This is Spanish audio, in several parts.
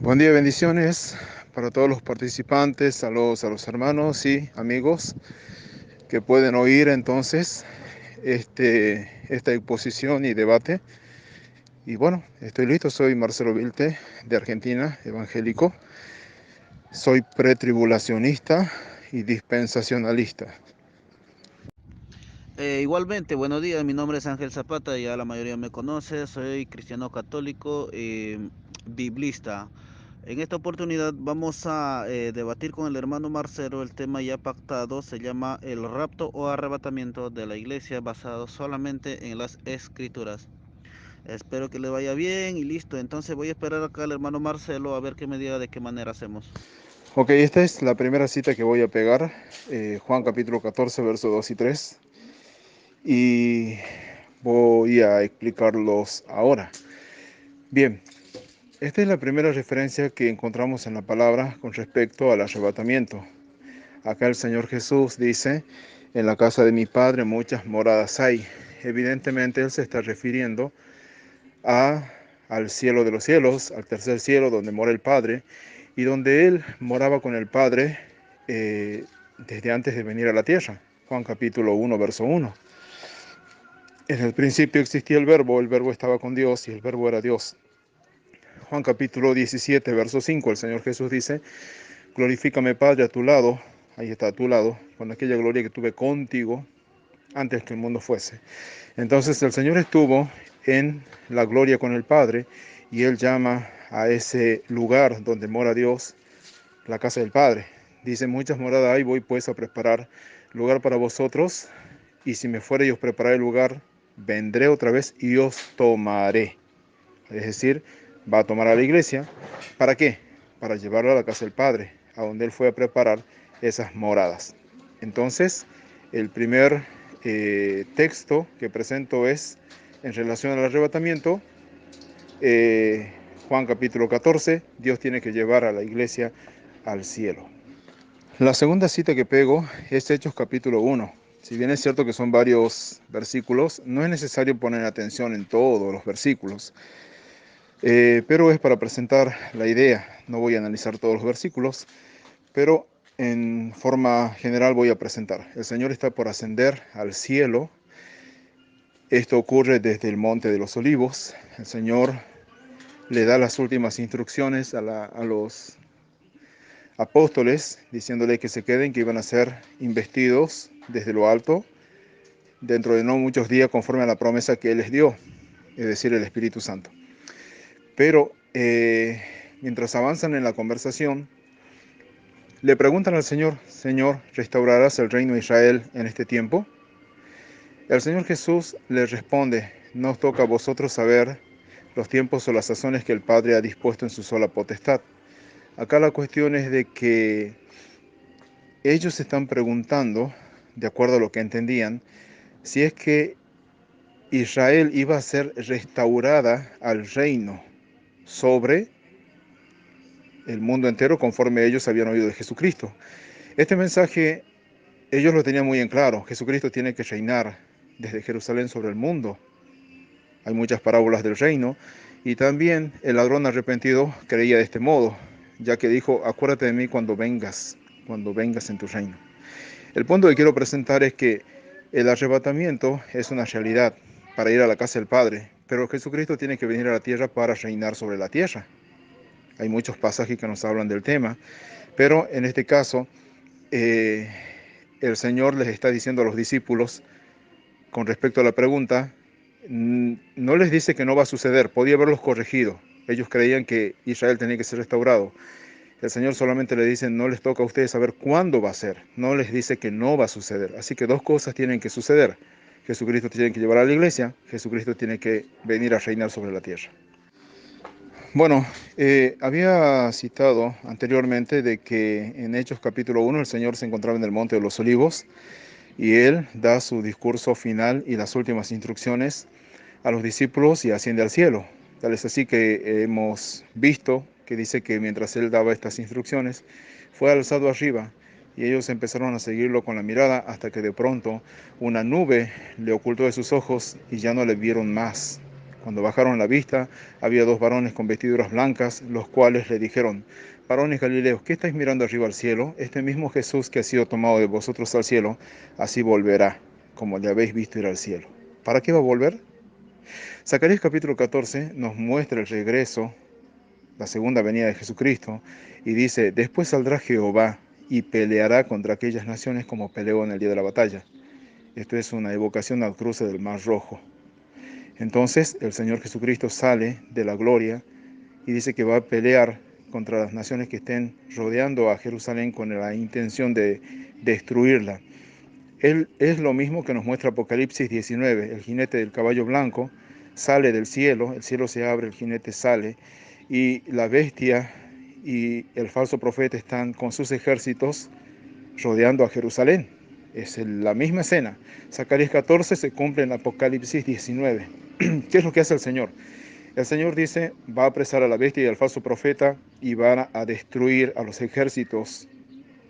Buen día, bendiciones para todos los participantes, saludos a los hermanos y amigos que pueden oír entonces esta exposición y debate. Y bueno, estoy listo, soy Marcelo Vilte de Argentina, evangélico. Soy pretribulacionista y dispensacionalista. Igualmente, buenos días, mi nombre es Ángel Zapata, ya la mayoría me conoce, soy cristiano católico, biblista. En esta oportunidad vamos a debatir con el hermano Marcelo el tema ya pactado, se llama el rapto o arrebatamiento de la iglesia basado solamente en las escrituras. Espero que le vaya bien y listo, entonces voy a esperar acá al hermano Marcelo a ver qué me diga de qué manera hacemos. Ok, esta es la primera cita que voy a pegar, Juan capítulo 14, versos 2 y 3. Y voy a explicarlos ahora. Bien, esta es la primera referencia que encontramos en la palabra con respecto al arrebatamiento. Acá el Señor Jesús dice, en la casa de mi Padre muchas moradas hay. Evidentemente Él se está refiriendo al cielo de los cielos, al tercer cielo donde mora el Padre, y donde Él moraba con el Padre desde antes de venir a la tierra. Juan capítulo 1, verso 1. En el principio existía el verbo estaba con Dios y el verbo era Dios. Juan capítulo 17, verso 5, el Señor Jesús dice, glorifícame Padre a tu lado, ahí está a tu lado, con aquella gloria que tuve contigo antes que el mundo fuese. Entonces el Señor estuvo en la gloria con el Padre y Él llama a ese lugar donde mora Dios, la casa del Padre. Dice, muchas moradas hay, voy pues a preparar lugar para vosotros, y si me fuere y os prepararé el lugar, vendré otra vez y os tomaré. Es decir, va a tomar a la iglesia. ¿Para qué? Para llevarlo a la casa del Padre, a donde Él fue a preparar esas moradas. Entonces, el primer texto que presento es en relación al arrebatamiento, eh, Juan capítulo 14, Dios tiene que llevar a la iglesia al cielo. La segunda cita que pego es Hechos capítulo 1. Si bien es cierto que son varios versículos, no es necesario poner atención en todos los versículos. Pero es para presentar la idea. No voy a analizar todos los versículos, pero en forma general voy a presentar. El Señor está por ascender al cielo. Esto ocurre desde el Monte de los Olivos. El Señor le da las últimas instrucciones a los apóstoles, diciéndole que se queden, que iban a ser investidos desde lo alto dentro de no muchos días conforme a la promesa que Él les dio, es decir, el Espíritu Santo. Pero mientras avanzan en la conversación, le preguntan al Señor, Señor, ¿restaurarás el reino de Israel en este tiempo? El Señor Jesús les responde, no os toca a vosotros saber los tiempos o las sazones que el Padre ha dispuesto en su sola potestad. Acá la cuestión es de que ellos están preguntando, de acuerdo a lo que entendían, si es que Israel iba a ser restaurada al reino sobre el mundo entero conforme ellos habían oído de Jesucristo. Este mensaje ellos lo tenían muy en claro. Jesucristo tiene que reinar desde Jerusalén sobre el mundo. Hay muchas parábolas del reino. Y también el ladrón arrepentido creía de este modo, ya que dijo, acuérdate de mí cuando vengas en tu reino. El punto que quiero presentar es que el arrebatamiento es una realidad para ir a la casa del Padre, pero Jesucristo tiene que venir a la tierra para reinar sobre la tierra. Hay muchos pasajes que nos hablan del tema, pero en este caso eh, el Señor les está diciendo a los discípulos con respecto a la pregunta, no les dice que no va a suceder, podía haberlos corregido. Ellos creían que Israel tenía que ser restaurado. El Señor solamente le dice, no les toca a ustedes saber cuándo va a ser, no les dice que no va a suceder. Así que dos cosas tienen que suceder. Jesucristo tiene que llevar a la iglesia, Jesucristo tiene que venir a reinar sobre la tierra. Bueno, había citado anteriormente de que en Hechos capítulo 1 el Señor se encontraba en el Monte de los Olivos y Él da su discurso final y las últimas instrucciones a los discípulos y asciende al cielo. Tal es así que hemos visto que dice que mientras Él daba estas instrucciones, fue alzado arriba y ellos empezaron a seguirlo con la mirada hasta que de pronto una nube le ocultó de sus ojos y ya no le vieron más. Cuando bajaron la vista, había dos varones con vestiduras blancas, los cuales le dijeron: varones galileos, ¿qué estáis mirando arriba al cielo? Este mismo Jesús que ha sido tomado de vosotros al cielo, así volverá, como le habéis visto ir al cielo. ¿Para qué va a volver? Zacarías capítulo 14 nos muestra el regreso, la segunda venida de Jesucristo, y dice: después saldrá Jehová y peleará contra aquellas naciones como peleó en el día de la batalla. Esto es una evocación al cruce del Mar Rojo. Entonces el Señor Jesucristo sale de la gloria y dice que va a pelear contra las naciones que estén rodeando a Jerusalén con la intención de destruirla. Él es lo mismo que nos muestra Apocalipsis 19. El jinete del caballo blanco sale del cielo, el cielo se abre, el jinete sale, y la bestia y el falso profeta están con sus ejércitos rodeando a Jerusalén. Es la misma escena. Zacarías 14 se cumple en Apocalipsis 19. ¿Qué es lo que hace el Señor? El Señor dice: va a apresar a la bestia y al falso profeta y van a destruir a los ejércitos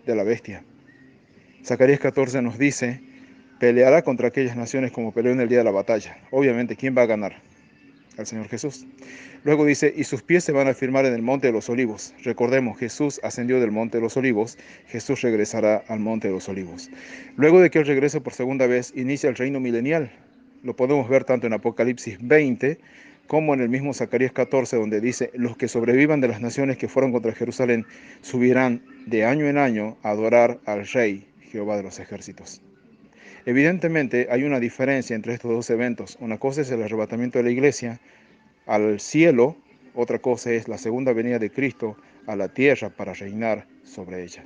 de la bestia. Zacarías 14 nos dice: peleará contra aquellas naciones como peleó en el día de la batalla. Obviamente, ¿quién va a ganar? El Señor Jesús. Luego dice: y sus pies se van a firmar en el monte de los olivos. Recordemos, Jesús ascendió del monte de los olivos, Jesús regresará al monte de los olivos. Luego de que Él regrese por segunda vez, inicia el reino milenial. Lo podemos ver tanto en Apocalipsis 20 como en el mismo Zacarías 14, donde dice: los que sobrevivan de las naciones que fueron contra Jerusalén subirán de año en año a adorar al Rey, Jehová de los ejércitos. Evidentemente hay una diferencia entre estos dos eventos. Una cosa es el arrebatamiento de la iglesia al cielo, otra cosa es la segunda venida de Cristo a la tierra para reinar sobre ella.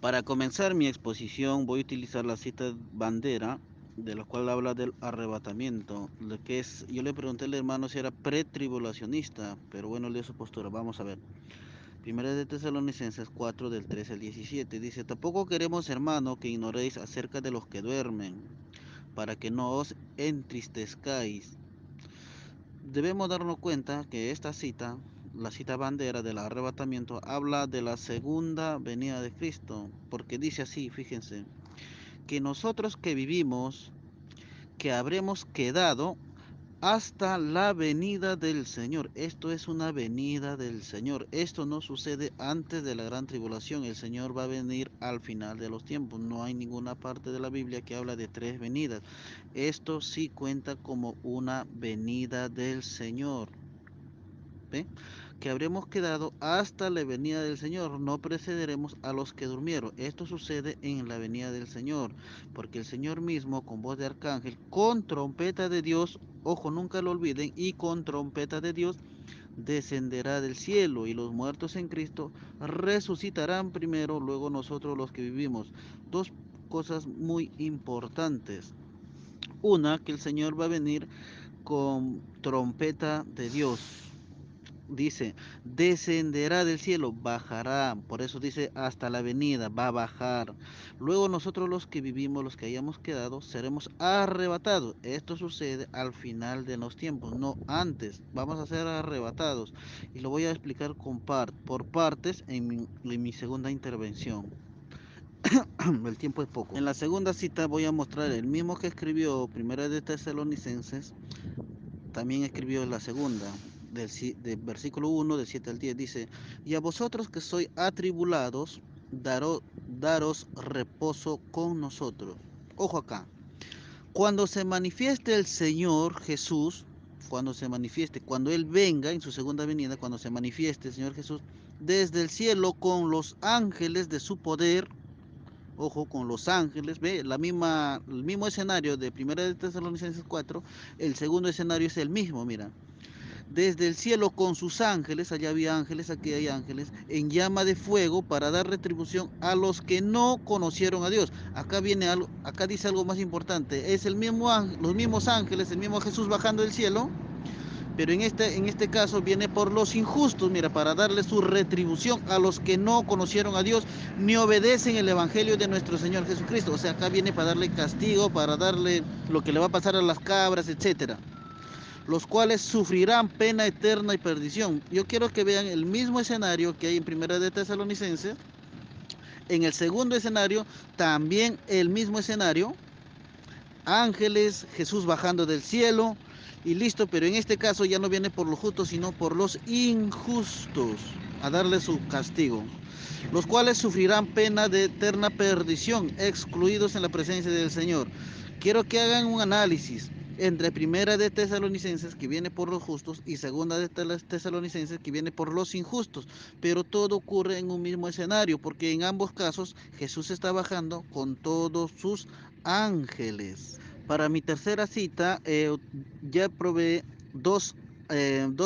Para comenzar mi exposición voy a utilizar la cita bandera, de la cual habla del arrebatamiento, lo que es, yo le pregunté al hermano si era pretribulacionista, pero bueno, leo su postura, vamos a ver. Primera de Tesalonicenses 4 del 13 al 17 dice: tampoco queremos, hermano, que ignoréis acerca de los que duermen, para que no os entristezcáis. Debemos darnos cuenta que esta cita, la cita bandera del arrebatamiento, habla de la segunda venida de Cristo, porque dice así, fíjense, que nosotros que vivimos, que habremos quedado hasta la venida del Señor. Esto es una venida del Señor. Esto no sucede antes de la gran tribulación. El Señor va a venir al final de los tiempos. No hay ninguna parte de la Biblia que habla de tres venidas. Esto sí cuenta como una venida del Señor. ¿Ve? Que habremos quedado hasta la venida del Señor, no precederemos a los que durmieron. Esto sucede en la venida del Señor, porque el Señor mismo, con voz de arcángel, con trompeta de Dios, ojo, nunca lo olviden, y con trompeta de Dios, descenderá del cielo, y los muertos en Cristo resucitarán primero, luego nosotros los que vivimos. Dos cosas muy importantes. Una, que el Señor va a venir con trompeta de Dios. Dice, descenderá del cielo, bajará, por eso dice hasta la venida, va a bajar. Luego nosotros los que vivimos, los que hayamos quedado, seremos arrebatados. Esto sucede al final de los tiempos, no antes. Vamos a ser arrebatados. Y lo voy a explicar por partes en mi segunda intervención. El tiempo es poco. En la segunda cita voy a mostrar el mismo que escribió Primera de Tesalonicenses, también escribió la segunda, del versículo 1, del 7 al 10, dice: y a vosotros que sois atribulados, daros reposo con nosotros. Ojo acá, cuando se manifieste el Señor Jesús, cuando Él venga en su segunda venida, cuando se manifieste el Señor Jesús desde el cielo con los ángeles de su poder, ojo, con los ángeles, ve, el mismo escenario de Primera de Tesalonicenses 4, el segundo escenario es el mismo, mira. Desde el cielo con sus ángeles, allá había ángeles, aquí hay ángeles, en llama de fuego para dar retribución a los que no conocieron a Dios. Acá viene algo, acá dice algo más importante, es el mismo los mismos ángeles, el mismo Jesús bajando del cielo, pero en este caso viene por los injustos, mira, para darle su retribución a los que no conocieron a Dios ni obedecen el evangelio de nuestro Señor Jesucristo. O sea, acá viene para darle castigo, para darle lo que le va a pasar a las cabras, etcétera, los cuales sufrirán pena eterna y perdición. Yo quiero que vean el mismo escenario que hay en Primera de Tesalonicenses. En el segundo escenario, también el mismo escenario, ángeles, Jesús bajando del cielo, y listo, pero en este caso ya no viene por los justos, sino por los injustos, a darle su castigo, los cuales sufrirán pena de eterna perdición, excluidos en la presencia del Señor. Quiero que hagan un análisis entre primera de Tesalonicenses, que viene por los justos, y segunda de Tesalonicenses, que viene por los injustos, pero todo ocurre en un mismo escenario, porque en ambos casos Jesús está bajando con todos sus ángeles. Para mi tercera cita, ya probé dos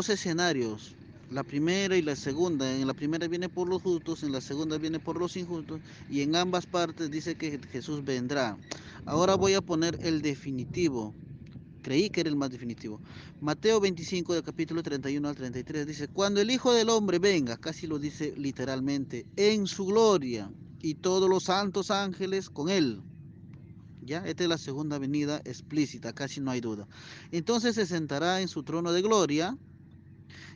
escenarios, la primera y la segunda. En la primera viene por los justos, en la segunda viene por los injustos, y en ambas partes dice que Jesús vendrá. Ahora voy a poner el definitivo. Creí que era el más definitivo. Mateo 25, del capítulo 31 al 33, dice: cuando el Hijo del Hombre venga, casi lo dice literalmente, en su gloria, y todos los santos ángeles con él. Ya, esta es la segunda venida explícita, casi no hay duda. Entonces se sentará en su trono de gloria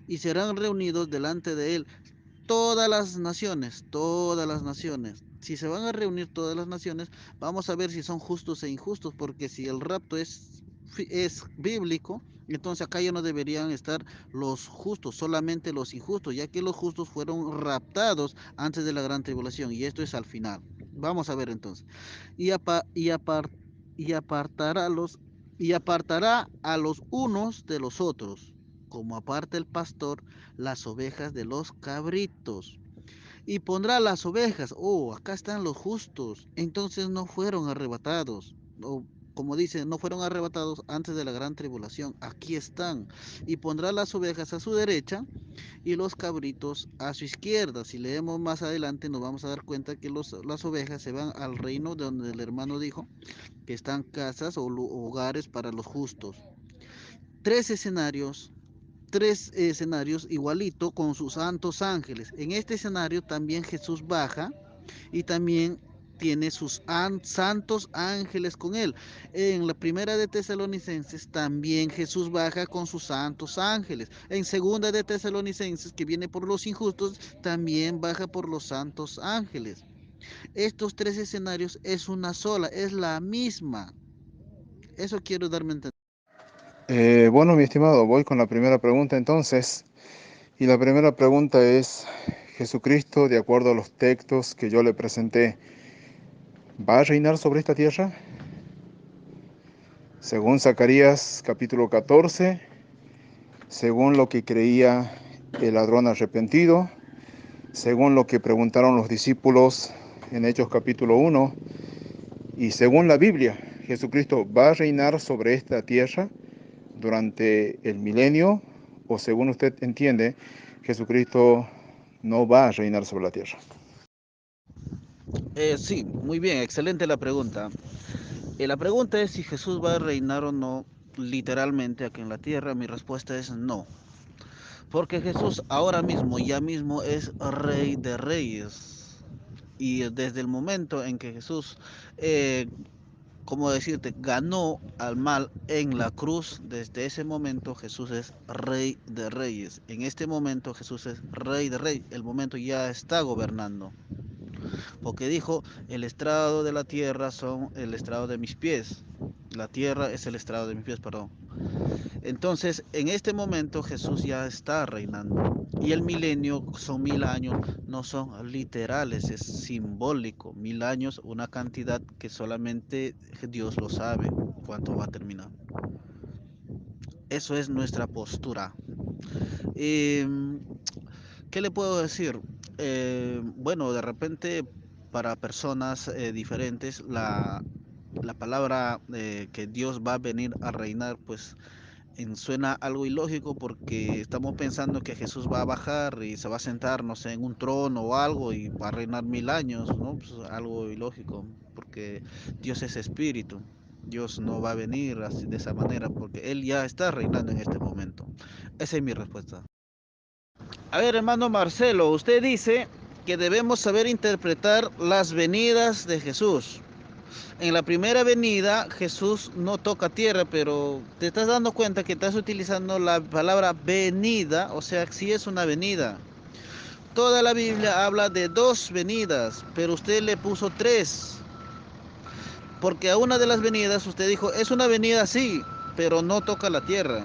y serán reunidos delante de él todas las naciones, todas las naciones. Si se van a reunir todas las naciones, vamos a ver si son justos e injustos, porque si el rapto es bíblico, entonces acá ya no deberían estar los justos, solamente los injustos, ya que los justos fueron raptados antes de la gran tribulación, y esto es al final. Vamos a ver entonces. Y, apa, y, apar, y apartará los y apartará a los unos de los otros, como aparta el pastor las ovejas de los cabritos. Y pondrá las ovejas. Oh, acá están los justos. Entonces no fueron arrebatados. O como dice, no fueron arrebatados antes de la gran tribulación. Aquí están. Y pondrá las ovejas a su derecha y los cabritos a su izquierda. Si leemos más adelante nos vamos a dar cuenta que las ovejas se van al reino de donde el hermano dijo que están casas o hogares para los justos. Tres escenarios tres escenarios igualito con sus santos ángeles. En este escenario también Jesús baja y también tiene sus santos ángeles con él. En la primera de Tesalonicenses también Jesús baja con sus santos ángeles. En segunda de Tesalonicenses, que viene por los injustos, también baja por los santos ángeles. Estos tres escenarios es una sola, es la misma. Eso quiero darme a entender. Bueno, mi estimado, voy con la primera pregunta entonces. Y la primera pregunta es, ¿Jesucristo, de acuerdo a los textos que yo le presenté, va a reinar sobre esta tierra? Según Zacarías capítulo 14, según lo que creía el ladrón arrepentido, según lo que preguntaron los discípulos en Hechos capítulo 1, y según la Biblia, ¿Jesucristo va a reinar sobre esta tierra durante el milenio? O según usted entiende, Jesucristo no va a reinar sobre la tierra. Sí, muy bien, excelente la pregunta. La pregunta es si Jesús va a reinar o no literalmente aquí en la tierra. Mi respuesta es no. Porque Jesús ahora mismo, ya mismo, es Rey de Reyes. Y desde el momento en que Jesús, como decirte, ganó al mal en la cruz, desde ese momento Jesús es Rey de Reyes. En este momento Jesús es Rey de Reyes. El momento ya está gobernando. Porque dijo, el estrado de la tierra son el estrado de mis pies. La tierra es el estrado de mis pies, perdón. Entonces, en este momento Jesús ya está reinando. Y el milenio son 1000 años, no son literales, es simbólico. 1000 años, una cantidad que solamente Dios lo sabe cuánto va a terminar. Eso es nuestra postura. Eh, ¿Qué le puedo decir? Bueno, de repente para personas diferentes la palabra que Dios va a venir a reinar, pues suena algo ilógico, porque estamos pensando que Jesús va a bajar y se va a sentar, no sé, en un trono o algo y va a reinar 1000 años, ¿no? Pues algo ilógico, porque Dios es espíritu. Dios no va a venir así de esa manera, porque Él ya está reinando en este momento. Esa es mi respuesta. A ver, hermano Marcelo, usted dice que debemos saber interpretar las venidas de Jesús. En la primera venida Jesús no toca tierra, pero te estás dando cuenta que estás utilizando la palabra venida, o sea, sí es una venida. Toda la Biblia habla de dos venidas, pero usted le puso tres, porque a una de las venidas usted dijo, es una venida sí, pero no toca la tierra.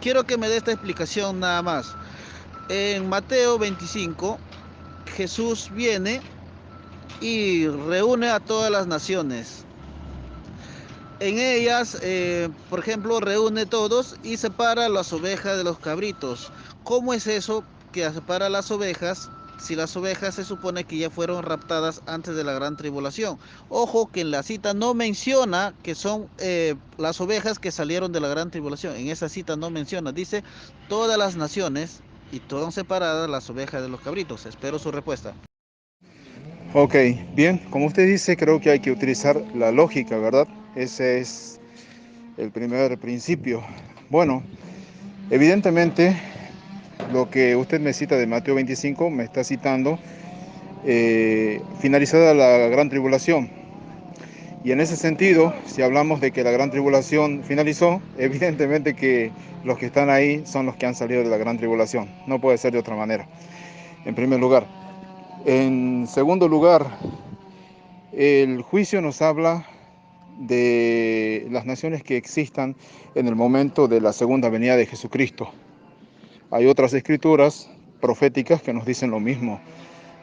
Quiero que me dé esta explicación nada más. En Mateo 25, Jesús viene y reúne a todas las naciones. En ellas, por ejemplo, reúne todos y separa las ovejas de los cabritos. ¿Cómo es eso que separa las ovejas si las ovejas se supone que ya fueron raptadas antes de la gran tribulación? Ojo que en la cita no menciona que son las ovejas que salieron de la gran tribulación. En esa cita no menciona. Dice todas las naciones y todas separadas las ovejas de los cabritos. Espero su respuesta. Ok, bien, como usted dice, creo que hay que utilizar la lógica, ¿verdad? Ese es el primer principio. Bueno, evidentemente lo que usted me cita de Mateo 25 me está citando finalizada la gran tribulación. Y en ese sentido, si hablamos de que la gran tribulación finalizó, evidentemente que los que están ahí son los que han salido de la gran tribulación. No puede ser de otra manera, en primer lugar. En segundo lugar, el juicio nos habla de las naciones que existan en el momento de la segunda venida de Jesucristo. Hay otras escrituras proféticas que nos dicen lo mismo.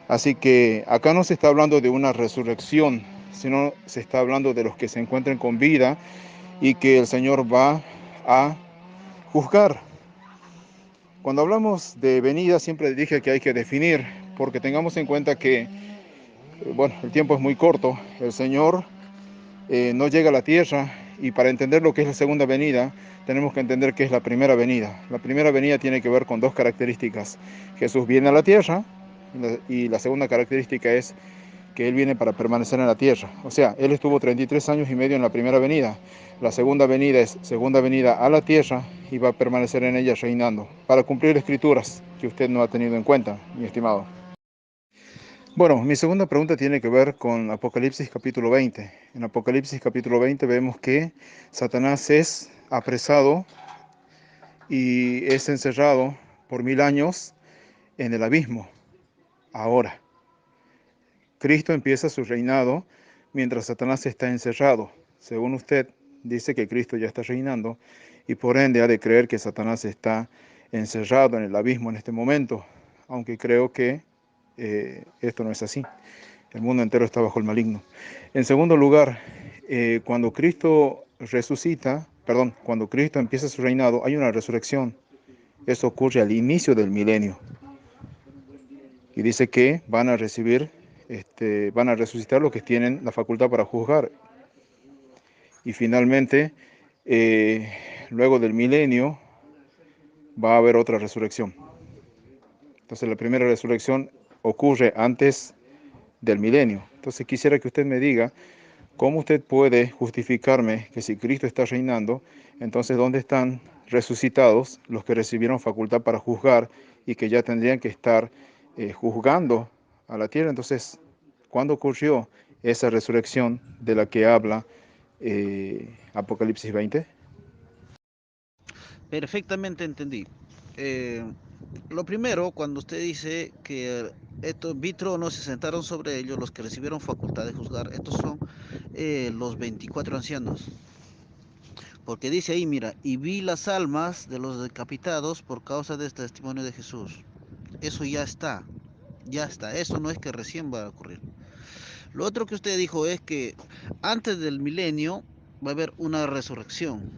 Así que acá no se está hablando de una resurrección, sino se está hablando de los que se encuentren con vida y que el Señor va a juzgar. Cuando hablamos de venida, siempre dije que hay que definir, porque tengamos en cuenta que, bueno, el tiempo es muy corto. El Señor no llega a la tierra y para entender lo que es la segunda venida, tenemos que entender qué es la primera venida. La primera venida tiene que ver con dos características. Jesús viene a la tierra y la segunda característica es que Él viene para permanecer en la tierra. O sea, Él estuvo 33 años y medio en la primera venida. La segunda venida es segunda venida a la tierra y va a permanecer en ella reinando, para cumplir escrituras que usted no ha tenido en cuenta, mi estimado. Bueno, mi segunda pregunta tiene que ver con Apocalipsis capítulo 20. En Apocalipsis capítulo 20 vemos que Satanás es apresado y es encerrado por 1000 años en el abismo. Ahora, Cristo empieza su reinado mientras Satanás está encerrado. Según usted, dice que Cristo ya está reinando y por ende ha de creer que Satanás está encerrado en el abismo en este momento, aunque creo que esto no es así. El mundo entero está bajo el maligno. En segundo lugar, cuando Cristo resucita, perdón, cuando Cristo empieza su reinado, hay una resurrección. Eso ocurre al inicio del milenio. Y dice que van a recibir, van a resucitar los que tienen la facultad para juzgar. Y finalmente, eh, luego del milenio, va a haber otra resurrección. Entonces la primera resurrección ocurre antes del milenio. Entonces quisiera que usted me diga cómo usted puede justificarme que si Cristo está reinando, entonces ¿dónde están resucitados los que recibieron facultad para juzgar y que ya tendrían que estar juzgando a la tierra? Entonces, ¿cuándo ocurrió esa resurrección de la que habla Apocalipsis 20? Perfectamente entendí. Eh, lo primero, cuando usted dice que estos vi tronos se sentaron sobre ellos los que recibieron facultad de juzgar, estos son los 24 ancianos. Porque dice ahí, mira, y vi las almas de los decapitados por causa de este testimonio de Jesús. Eso ya está, eso no es que recién va a ocurrir. Lo otro que usted dijo es que antes del milenio va a haber una resurrección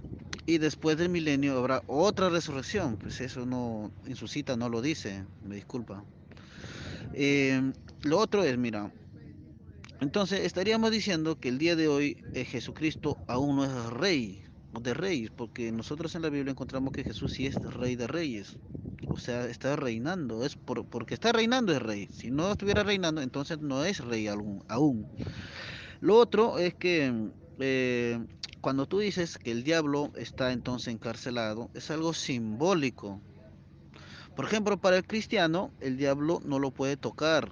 y después del milenio habrá otra resurrección. Pues eso no, en su cita no lo dice, me disculpa. Lo otro es, mira, entonces estaríamos diciendo que el día de hoy Jesucristo aún no es rey de reyes, porque nosotros en la Biblia encontramos que Jesús sí es rey de reyes. O sea, está reinando, porque está reinando es rey. Si no estuviera reinando, entonces no es rey aún. Lo otro es que eh, cuando tú dices que el diablo está entonces encarcelado, es algo simbólico. Por ejemplo, para el cristiano, el diablo no lo puede tocar.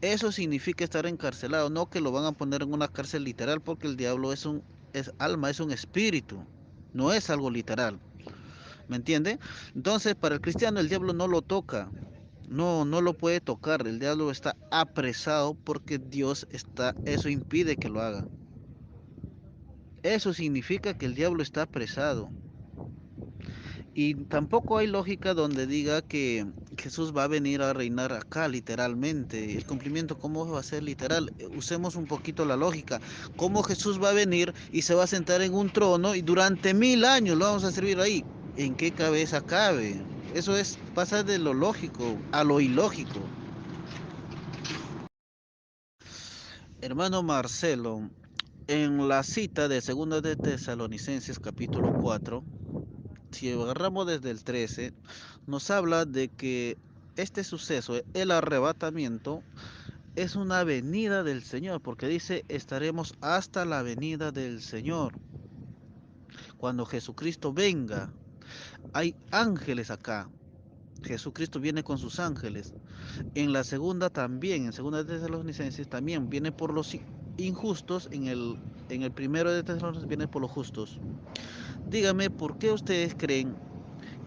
Eso significa estar encarcelado, no que lo van a poner en una cárcel literal, porque el diablo es alma, es un espíritu, no es algo literal. ¿Me entiende? Entonces, para el cristiano el diablo no lo toca. No lo puede tocar. El diablo está apresado porque Dios está, eso impide que lo haga. Eso significa que el diablo está apresado. Y tampoco hay lógica donde diga que Jesús va a venir a reinar acá literalmente. El cumplimiento, ¿cómo va a ser literal? Usemos un poquito la lógica. ¿Cómo Jesús va a venir y se va a sentar en un trono y durante 1000 años lo vamos a servir ahí? ¿En qué cabeza cabe? Eso es pasar de lo lógico a lo ilógico. Hermano Marcelo, en la cita de 2 de Tesalonicenses capítulo 4, si agarramos desde el 13, nos habla de que este suceso, el arrebatamiento, es una venida del Señor, porque dice, estaremos hasta la venida del Señor. Cuando Jesucristo venga, hay ángeles acá. Jesucristo viene con sus ángeles. En la segunda también, en segunda de Tesalonicenses también viene por los injustos, en el primero de Tesalonicenses viene por los justos. Dígame, ¿por qué ustedes creen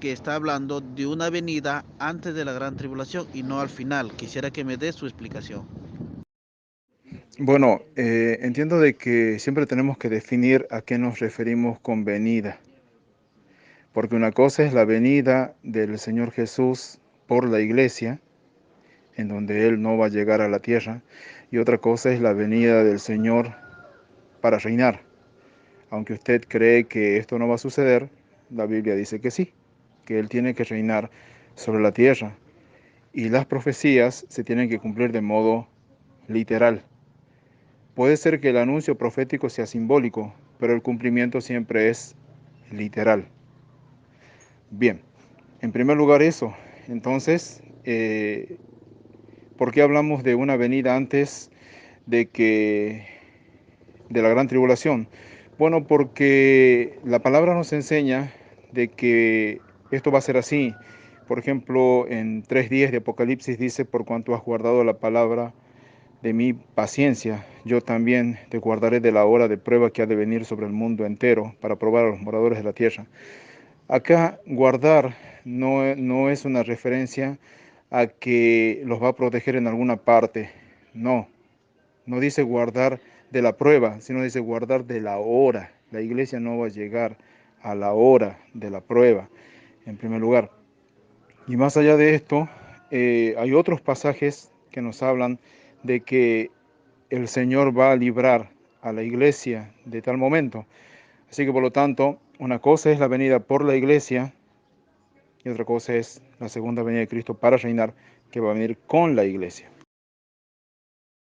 que está hablando de una venida antes de la gran tribulación y no al final? Quisiera que me dé su explicación. Bueno, entiendo de que siempre tenemos que definir a qué nos referimos con venida, porque una cosa es la venida del Señor Jesús por la iglesia, en donde Él no va a llegar a la tierra, y otra cosa es la venida del Señor para reinar. Aunque usted cree que esto no va a suceder, la Biblia dice que sí, que Él tiene que reinar sobre la tierra, y las profecías se tienen que cumplir de modo literal. Puede ser que el anuncio profético sea simbólico, pero el cumplimiento siempre es literal. Bien, en primer lugar eso. Entonces, ¿por qué hablamos de una venida antes de que de la gran tribulación? Bueno, porque la palabra nos enseña de que esto va a ser así. Por ejemplo, en 3:10 de Apocalipsis dice, por cuanto has guardado la palabra de mi paciencia, yo también te guardaré de la hora de prueba que ha de venir sobre el mundo entero para probar a los moradores de la tierra. Acá guardar no es una referencia a que los va a proteger en alguna parte. No, no dice guardar de la prueba, sino dice guardar de la hora. La iglesia no va a llegar a la hora de la prueba, en primer lugar. Y más allá de esto, hay otros pasajes que nos hablan de que el Señor va a librar a la iglesia de tal momento. Así que por lo tanto, una cosa es la venida por la iglesia y otra cosa es la segunda venida de Cristo para reinar, que va a venir con la iglesia.